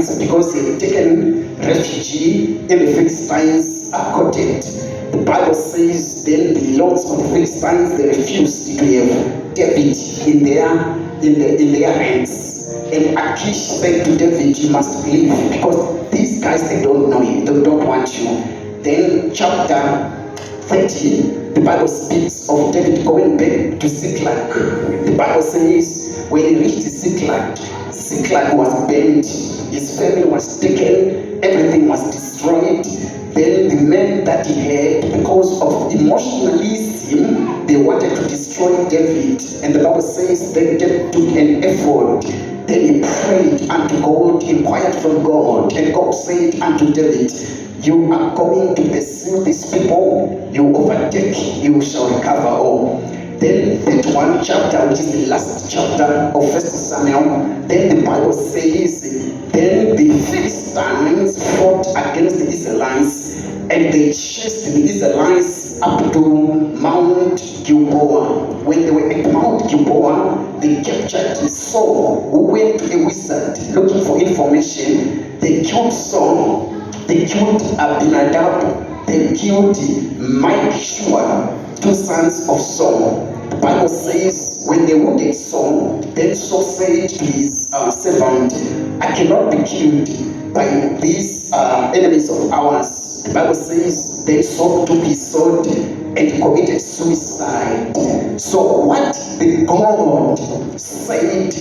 Philistines because he had taken refuge in the Philistines' cottage. The Bible says then the lords of the Philistines, they refused to have David in their hands. And Achish said to David, you must leave because these guys, they don't know you, they don't want you. Then chapter 30, the Bible speaks of David going back to Ziklag. The Bible says when he reached Ziklag, Ziklag was burned, his family was taken, everything was destroyed. Then the men that he had, because of emotionalism, they wanted to destroy David. And the Bible says that David took an effort. Then he prayed unto God, inquired from God, and God said unto David, you are going to pursue these people, you overtake, you shall recover all. Then that one chapter, which is the last chapter of 1 Samuel, then the Bible says, then the Philistines fought against the Israelites, and they chased the Israelites up to Mount Gilboa. When they were at Mount Gilboa, they captured Saul, who went to a wizard looking for information. They killed Saul, they killed Abinadab, they killed Malchishua, two sons of Saul. The Bible says when they wounded Saul, then Saul said to his servant, I cannot be killed by these enemies of ours. The Bible says then Saul took his sword and committed suicide. So what the God said,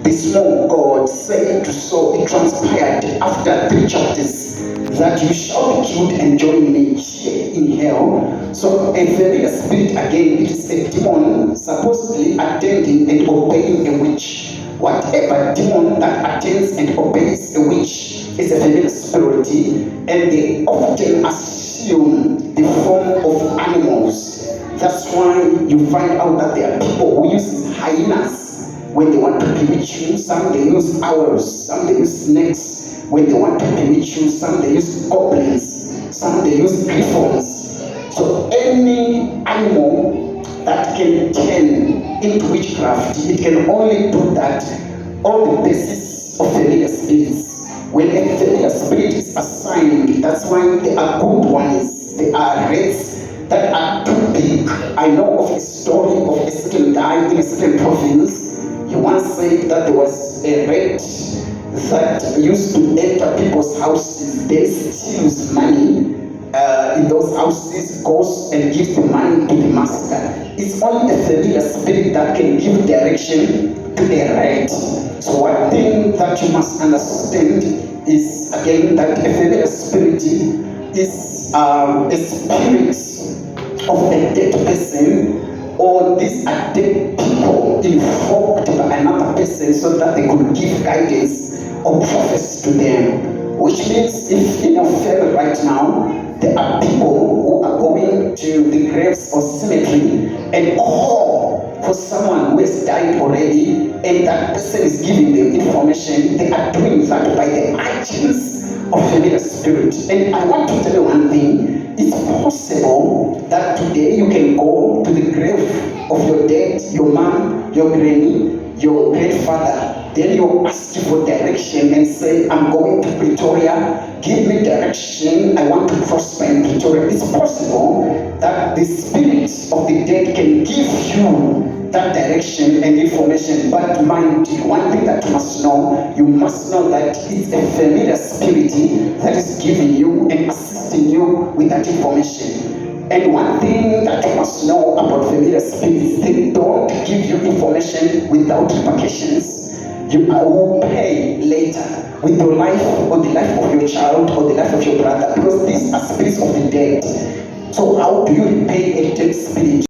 the small God said to Saul, it transpired after 3 chapters, that you shall be killed and join me here in hell. So a familiar spirit, again, it is a demon supposedly attending and obeying a witch. Whatever demon that attends and obeys a witch is a familiar spirit, and they often assume the form of animals. That's why you find out that there are people who use hyenas when they want to bewitch you. Some they use owls, some they use snakes when they want to bewitch you, some they use goblins, some they use griffons. So any animal that can turn into witchcraft, it can only do that on the basis of familiar spirits. When a familiar spirit is assigned, that's why there are good ones, there are rats that are too big. I know of a story of a certain guy in a certain province. He once said that there was a rat that used to enter people's houses, then steals money in those houses, goes and gives the money to the master. It's only a familiar spirit that can give direction to a rat. So one thing that you must understand is, again, that a familiar spirit is a spirit of a dead person, or these are dead people invoked by another person so that they could give guidance or prophecy to them. Which means if in your family right now, there are people who are going to the graves or cemetery and call for someone who has died already, and that person is giving them information, they are doing that by the agents of familiar spirit. And I want to tell you one thing. It's possible that today you can go to the grave of your dad, your mom, your granny, your grandfather. Then you ask for direction and say, I'm going to Pretoria, give me direction, I want to prosper in Pretoria. It's possible that the spirit of the dead can give you that direction and information. But mind you, one thing that you must know that it's a familiar spirit that is giving you and assisting you with that information. And one thing that you must know about familiar spirits, they don't give you information without repercussions. You will pay later with your life or the life of your child or the life of your brother, because these are spirits of the dead. So how do you repay a dead spirit?